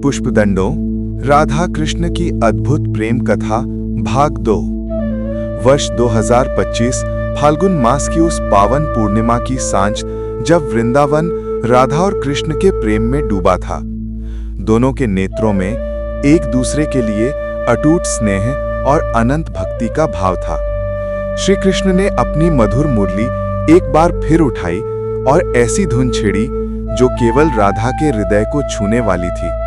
पुष्पदंडों, राधा कृष्ण की अद्भुत प्रेम कथा भाग 2। वर्ष 2025 फाल्गुन मास की उस पावन पूर्णिमा की सांझ जब वृंदावन राधा और कृष्ण के प्रेम में डूबा था। दोनों के नेत्रों में एक दूसरे के लिए अटूट स्नेह और अनंत भक्ति का भाव था। श्री कृष्ण ने अपनी मधुर मुरली एक बार फिर उठाई और ऐसी धुन छेड़ी जो केवल राधा के हृदय को छूने वाली थी।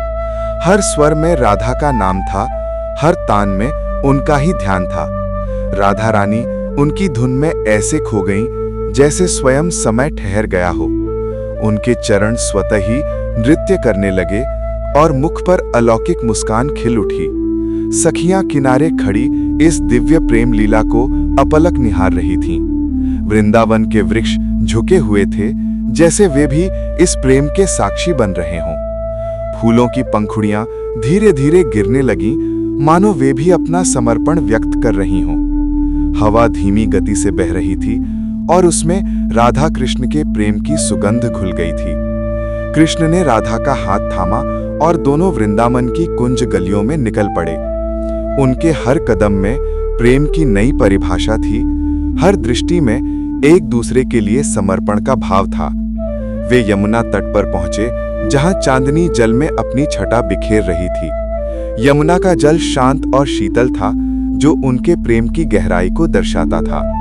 हर स्वर में राधा का नाम था, हर तान में उनका ही ध्यान था। राधा रानी उनकी धुन में ऐसे खो गईं जैसे स्वयं समय ठहर गया हो। उनके चरण स्वतः ही नृत्य करने लगे और मुख पर अलौकिक मुस्कान खिल उठी। सखियां किनारे खड़ी इस दिव्य प्रेम लीला को अपलक निहार रही थीं। वृंदावन के वृक्ष झुके हुए थे जैसे वे भी इस प्रेम के साक्षी बन रहे हों। फूलों की पंखुड़ियां धीरे धीरे गिरने लगीं, मानो वे भी अपना समर्पण व्यक्त कर रही हों। हवा धीमी गति से बह रही थी और उसमें राधा कृष्ण के प्रेम की सुगंध घुल गई थी। कृष्ण ने राधा का हाथ थामा और दोनों वृंदावन की कुंज गलियों में निकल पड़े। उनके हर कदम में प्रेम की नई परिभाषा थी, हर दृष्टि में एक दूसरे के लिए समर्पण का भाव था। वे यमुना तट पर पहुंचे जहां चांदनी जल में अपनी छटा बिखेर रही थी। यमुना का जल शांत और शीतल था जो उनके प्रेम की गहराई को दर्शाता था।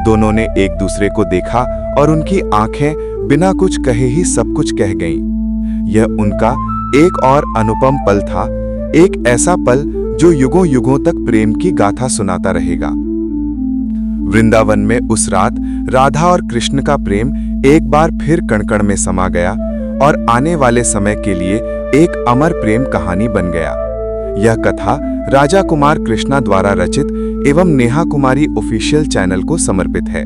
दोनों ने एक दूसरे को देखा और उनकी आंखें बिना कुछ कहे ही सब कुछ कह गईं। यह उनका एक और अनुपम पल था, एक ऐसा पल जो युगों युगों तक प्रेम की गाथा सुनाता रहेगा। वृंदावन में उस रात राधा और कृष्ण का प्रेम एक बार फिर कण-कण में समा गया और आने वाले समय के लिए एक अमर प्रेम कहानी बन गया। यह कथा राजा कुमार कृष्णा द्वारा रचित एवं नेहा कुमारी ऑफिशियल चैनल को समर्पित है।